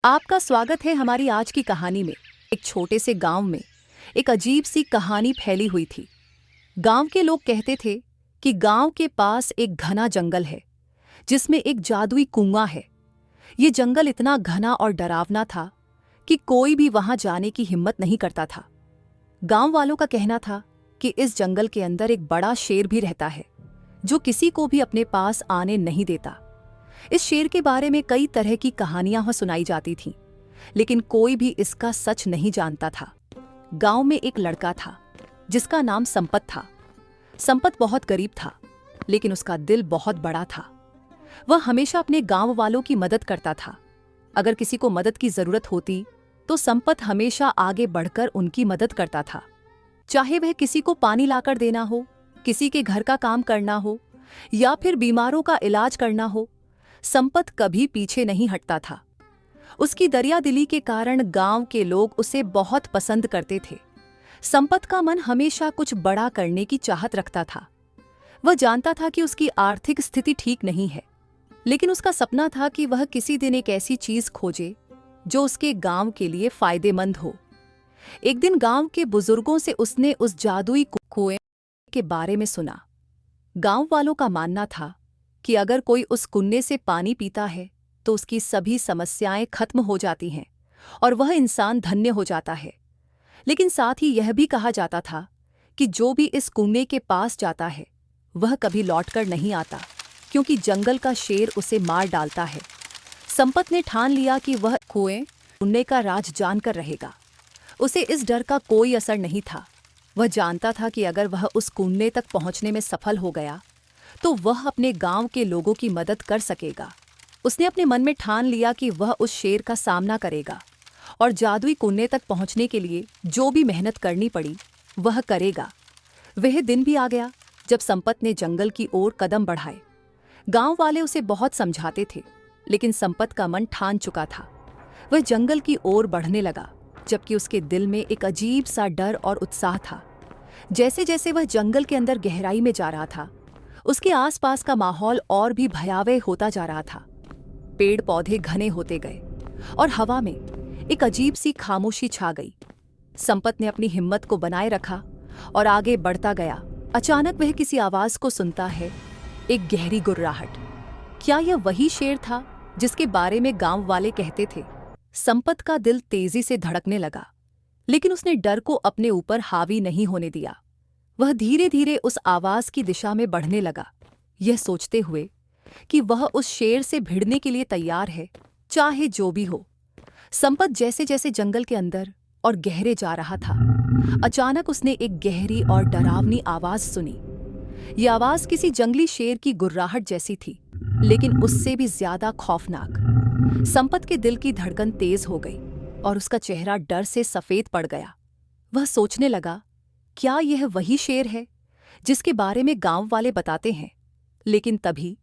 आपका स्वागत है हमारी आज की कहानी में। एक छोटे से गांव में एक अजीब सी कहानी फैली हुई थी। गांव के लोग कहते थे कि गांव के पास एक घना जंगल है जिसमें एक जादुई कुआं है। ये जंगल इतना घना और डरावना था कि कोई भी वहां जाने की हिम्मत नहीं करता था। गांव वालों का कहना था कि इस जंगल के अंदर एक बड़ा शेर भी रहता है जो किसी को भी अपने पास आने नहीं देता। इस शेर के बारे में कई तरह की कहानियां सुनाई जाती थीं, लेकिन कोई भी इसका सच नहीं जानता था। गांव में एक लड़का था जिसका नाम संपत था। संपत बहुत गरीब था, लेकिन उसका दिल बहुत बड़ा था। वह हमेशा अपने गांव वालों की मदद करता था। अगर किसी को मदद की जरूरत होती तो संपत हमेशा आगे बढ़कर उनकी मदद करता था। चाहे वह किसी को पानी लाकर देना हो, किसी के घर का काम करना हो या फिर बीमारों का इलाज करना हो, संपत कभी पीछे नहीं हटता था। उसकी दरियादिली के कारण गांव के लोग उसे बहुत पसंद करते थे। संपत का मन हमेशा कुछ बड़ा करने की चाहत रखता था। वह जानता था कि उसकी आर्थिक स्थिति ठीक नहीं है, लेकिन उसका सपना था कि वह किसी दिन एक ऐसी चीज खोजे जो उसके गांव के लिए फायदेमंद हो। एक दिन गांव के बुजुर्गों से उसने उस जादुई कुएं के बारे में सुना। गांव वालों का मानना था कि अगर कोई उस कुएं से पानी पीता है तो उसकी सभी समस्याएं खत्म हो जाती हैं और वह इंसान धन्य हो जाता है। लेकिन साथ ही यह भी कहा जाता था कि जो भी इस कुएं के पास जाता है वह कभी लौटकर नहीं आता, क्योंकि जंगल का शेर उसे मार डालता है। संपत ने ठान लिया कि वह कुएं का राज जानकर रहेगा। उसे इस डर का कोई असर नहीं था। वह जानता था कि अगर वह उस कुएं तक पहुंचने में सफल हो गया तो वह अपने गांव के लोगों की मदद कर सकेगा। उसने अपने मन में ठान लिया कि वह उस शेर का सामना करेगा और जादुई कुएं तक पहुंचने के लिए जो भी मेहनत करनी पड़ी वह करेगा। वह दिन भी आ गया जब संपत ने जंगल की ओर कदम बढ़ाए। गांव वाले उसे बहुत समझाते थे, लेकिन संपत का मन ठान चुका था। वह जंगल की ओर बढ़ने लगा, जबकि उसके दिल में एक अजीब सा डर और उत्साह था। जैसे जैसे वह जंगल के अंदर गहराई में जा रहा था, उसके आसपास का माहौल और भी भयावह होता जा रहा था। पेड़ पौधे घने होते गए और हवा में एक अजीब सी खामोशी छा गई। संपत ने अपनी हिम्मत को बनाए रखा और आगे बढ़ता गया। अचानक वह किसी आवाज को सुनता है, एक गहरी गुर्राहट। क्या यह वही शेर था जिसके बारे में गांव वाले कहते थे? संपत का दिल तेजी से धड़कने लगा, लेकिन उसने डर को अपने ऊपर हावी नहीं होने दिया। वह धीरे धीरे उस आवाज की दिशा में बढ़ने लगा, यह सोचते हुए कि वह उस शेर से भिड़ने के लिए तैयार है, चाहे जो भी हो। संपत जैसे जैसे जंगल के अंदर और गहरे जा रहा था, अचानक उसने एक गहरी और डरावनी आवाज सुनी। यह आवाज किसी जंगली शेर की गुर्राहट जैसी थी, लेकिन उससे भी ज्यादा खौफनाक। संपत के दिल की धड़कन तेज हो गई और उसका चेहरा डर से सफेद पड़ गया। वह सोचने लगा, क्या यह वही शेर है जिसके बारे में गांव वाले बताते हैं? लेकिन तभी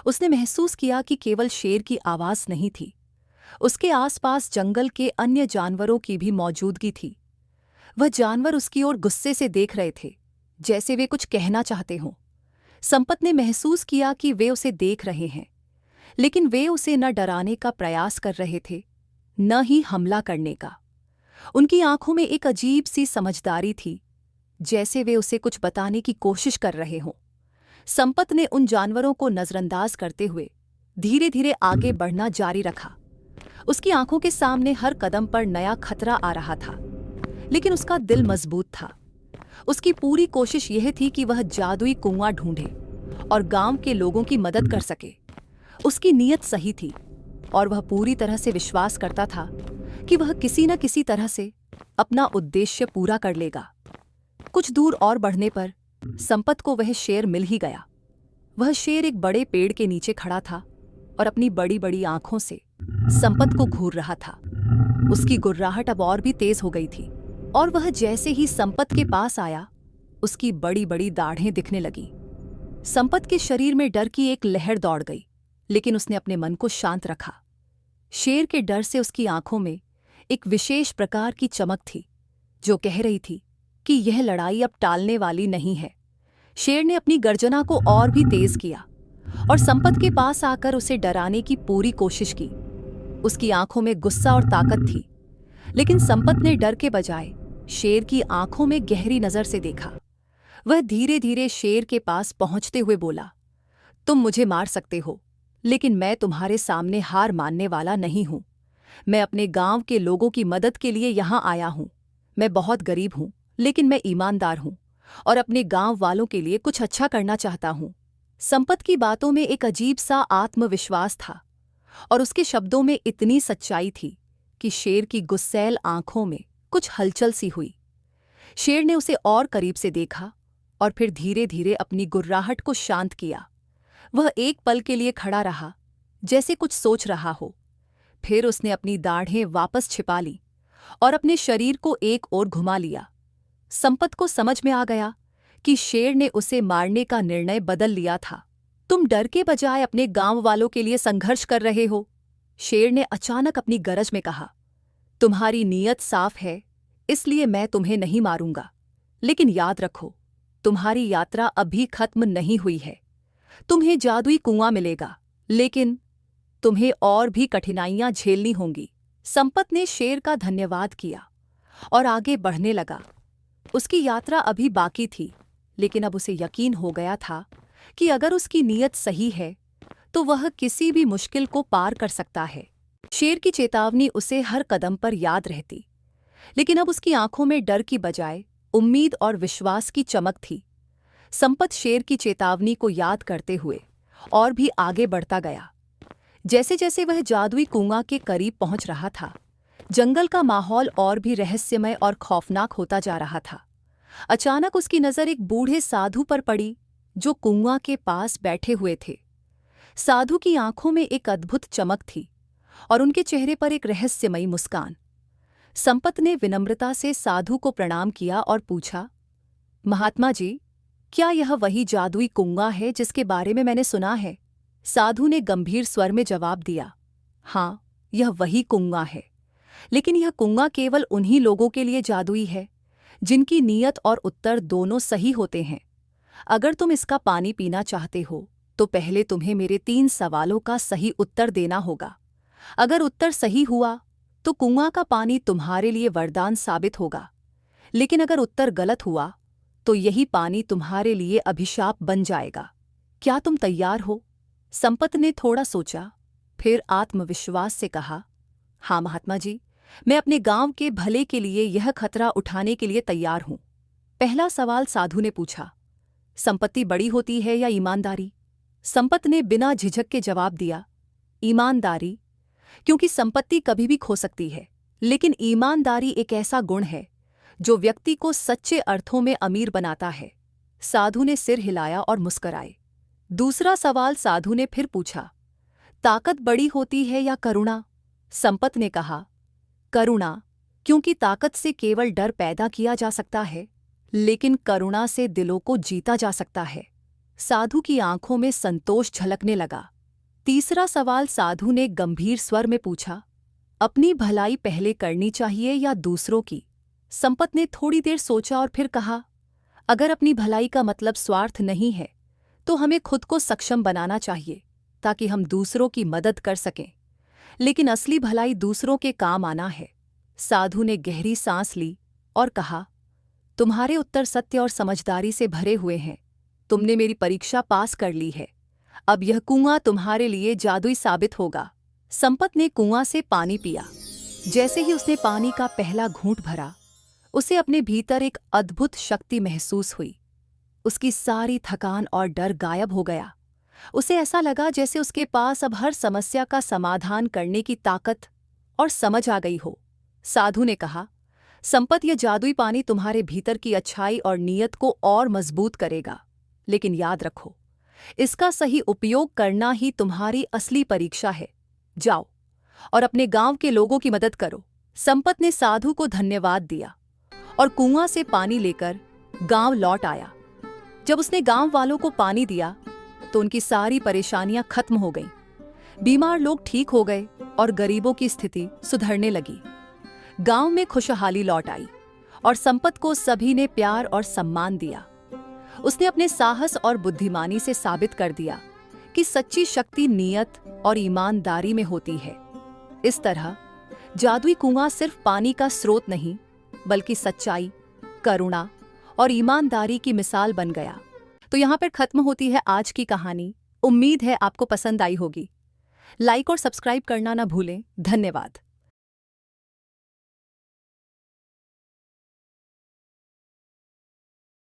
उसने महसूस किया कि केवल शेर की आवाज नहीं थी, उसके आसपास जंगल के अन्य जानवरों की भी मौजूदगी थी। वह जानवर उसकी ओर गुस्से से देख रहे थे, जैसे वे कुछ कहना चाहते हों। संपत ने महसूस किया कि वे उसे देख रहे हैं, लेकिन वे उसे न डराने का प्रयास कर रहे थे, न ही हमला करने का। उनकी आंखों में एक अजीब सी समझदारी थी, जैसे वे उसे कुछ बताने की कोशिश कर रहे हों। संपत ने उन जानवरों को नजरअंदाज करते हुए धीरे धीरे आगे बढ़ना जारी रखा। उसकी आंखों के सामने हर कदम पर नया खतरा आ रहा था, लेकिन उसका दिल मजबूत था। उसकी पूरी कोशिश यह थी कि वह जादुई कुआं ढूंढे और गांव के लोगों की मदद कर सके। उसकी नीयत सही थी और वह पूरी तरह से विश्वास करता था कि वह किसी न किसी तरह से अपना उद्देश्य पूरा कर लेगा। कुछ दूर और बढ़ने पर संपत को वह शेर मिल ही गया। वह शेर एक बड़े पेड़ के नीचे खड़ा था और अपनी बड़ी बड़ी आंखों से संपत को घूर रहा था। उसकी गुर्राहट अब और भी तेज हो गई थी और वह जैसे ही संपत के पास आया, उसकी बड़ी बड़ी दाढ़ें दिखने लगीं। संपत के शरीर में डर की एक लहर दौड़ गई, लेकिन उसने अपने मन को शांत रखा। शेर के डर से उसकी आंखों में एक विशेष प्रकार की चमक थी, जो कह रही थी कि यह लड़ाई अब टालने वाली नहीं है। शेर ने अपनी गर्जना को और भी तेज किया और संपत के पास आकर उसे डराने की पूरी कोशिश की। उसकी आंखों में गुस्सा और ताकत थी, लेकिन संपत ने डर के बजाय शेर की आंखों में गहरी नजर से देखा। वह धीरे धीरे शेर के पास पहुंचते हुए बोला, तुम मुझे मार सकते हो, लेकिन मैं तुम्हारे सामने हार मानने वाला नहीं हूं। मैं अपने गांव के लोगों की मदद के लिए यहां आया हूं। मैं बहुत गरीब हूं, लेकिन मैं ईमानदार हूं और अपने गांव वालों के लिए कुछ अच्छा करना चाहता हूं। संपत की बातों में एक अजीब सा आत्मविश्वास था और उसके शब्दों में इतनी सच्चाई थी कि शेर की गुस्सैल आंखों में कुछ हलचल सी हुई। शेर ने उसे और करीब से देखा और फिर धीरे धीरे अपनी गुर्राहट को शांत किया। वह एक पल के लिए खड़ा रहा, जैसे कुछ सोच रहा हो। फिर उसने अपनी दाढ़ें वापस छिपा ली और अपने शरीर को एक ओर घुमा लिया। संपत को समझ में आ गया कि शेर ने उसे मारने का निर्णय बदल लिया था। तुम डर के बजाय अपने गांव वालों के लिए संघर्ष कर रहे हो, शेर ने अचानक अपनी गरज में कहा। तुम्हारी नीयत साफ है, इसलिए मैं तुम्हें नहीं मारूंगा। लेकिन याद रखो, तुम्हारी यात्रा अभी खत्म नहीं हुई है। तुम्हें जादुई कुआं मिलेगा, लेकिन तुम्हें और भी कठिनाइयां झेलनी होंगी। संपत ने शेर का धन्यवाद किया और आगे बढ़ने लगा। उसकी यात्रा अभी बाकी थी, लेकिन अब उसे यकीन हो गया था कि अगर उसकी नीयत सही है तो वह किसी भी मुश्किल को पार कर सकता है। शेर की चेतावनी उसे हर कदम पर याद रहती, लेकिन अब उसकी आंखों में डर की बजाय उम्मीद और विश्वास की चमक थी। संपत शेर की चेतावनी को याद करते हुए और भी आगे बढ़ता गया। जैसे जैसे वह जादुई कुआं के करीब पहुंच रहा था, जंगल का माहौल और भी रहस्यमय और खौफनाक होता जा रहा था। अचानक उसकी नज़र एक बूढ़े साधु पर पड़ी, जो कुआं के पास बैठे हुए थे। साधु की आंखों में एक अद्भुत चमक थी और उनके चेहरे पर एक रहस्यमयी मुस्कान। संपत ने विनम्रता से साधु को प्रणाम किया और पूछा, महात्मा जी, क्या यह वही जादुई कुआं है जिसके बारे में मैंने सुना है? साधु ने गंभीर स्वर में जवाब दिया, हाँ, यह वही कुआं है, लेकिन यह कुआं केवल उन्हीं लोगों के लिए जादुई है जिनकी नीयत और उत्तर दोनों सही होते हैं। अगर तुम इसका पानी पीना चाहते हो तो पहले तुम्हें मेरे 3 सवालों का सही उत्तर देना होगा। अगर उत्तर सही हुआ तो कुआं का पानी तुम्हारे लिए वरदान साबित होगा, लेकिन अगर उत्तर गलत हुआ तो यही पानी तुम्हारे लिए अभिशाप बन जाएगा। क्या तुम तैयार हो? संपत ने थोड़ा सोचा, फिर आत्मविश्वास से कहा, हाँ महात्मा जी, मैं अपने गांव के भले के लिए यह खतरा उठाने के लिए तैयार हूं। पहला सवाल साधु ने पूछा, संपत्ति बड़ी होती है या ईमानदारी? संपत ने बिना झिझक के जवाब दिया, ईमानदारी, क्योंकि संपत्ति कभी भी खो सकती है, लेकिन ईमानदारी एक ऐसा गुण है जो व्यक्ति को सच्चे अर्थों में अमीर बनाता है। साधु ने सिर हिलाया और मुस्कुराए। दूसरा सवाल साधु ने फिर पूछा, ताकत बड़ी होती है या करुणा? संपत ने कहा, करुणा, क्योंकि ताकत से केवल डर पैदा किया जा सकता है, लेकिन करुणा से दिलों को जीता जा सकता है। साधु की आंखों में संतोष झलकने लगा। तीसरा सवाल साधु ने गंभीर स्वर में पूछा, अपनी भलाई पहले करनी चाहिए या दूसरों की? संपत ने थोड़ी देर सोचा और फिर कहा, अगर अपनी भलाई का मतलब स्वार्थ नहीं है तो हमें खुद को सक्षम बनाना चाहिए ताकि हम दूसरों की मदद कर सकें, लेकिन असली भलाई दूसरों के काम आना है। साधु ने गहरी सांस ली और कहा, तुम्हारे उत्तर सत्य और समझदारी से भरे हुए हैं। तुमने मेरी परीक्षा पास कर ली है। अब यह कुआं तुम्हारे लिए जादुई साबित होगा। संपत ने कुआं से पानी पिया। जैसे ही उसने पानी का पहला घूंट भरा, उसे अपने भीतर एक अद्भुत शक्ति महसूस हुई। उसकी सारी थकान और डर गायब हो गया। उसे ऐसा लगा जैसे उसके पास अब हर समस्या का समाधान करने की ताकत और समझ आ गई हो। साधु ने कहा, संपत, यह जादुई पानी तुम्हारे भीतर की अच्छाई और नीयत को और मजबूत करेगा, लेकिन याद रखो, इसका सही उपयोग करना ही तुम्हारी असली परीक्षा है। जाओ और अपने गांव के लोगों की मदद करो। संपत ने साधु को धन्यवाद दिया और कुआं से पानी लेकर गांव लौट आया। जब उसने गांव वालों को पानी दिया तो उनकी सारी परेशानियां खत्म हो गईं। बीमार लोग ठीक हो गए और गरीबों की स्थिति सुधरने लगी। गांव में खुशहाली लौट आई और संपत को सभी ने प्यार और सम्मान दिया। उसने अपने साहस और बुद्धिमानी से साबित कर दिया कि सच्ची शक्ति नीयत और ईमानदारी में होती है। इस तरह जादुई कुआं सिर्फ पानी का स्रोत नहीं, बल्कि सच्चाई, करुणा और ईमानदारी की मिसाल बन गया। तो यहाँ पर खत्म होती है आज की कहानी। उम्मीद है आपको पसंद आई होगी। लाइक और सब्सक्राइब करना ना भूलें। धन्यवाद।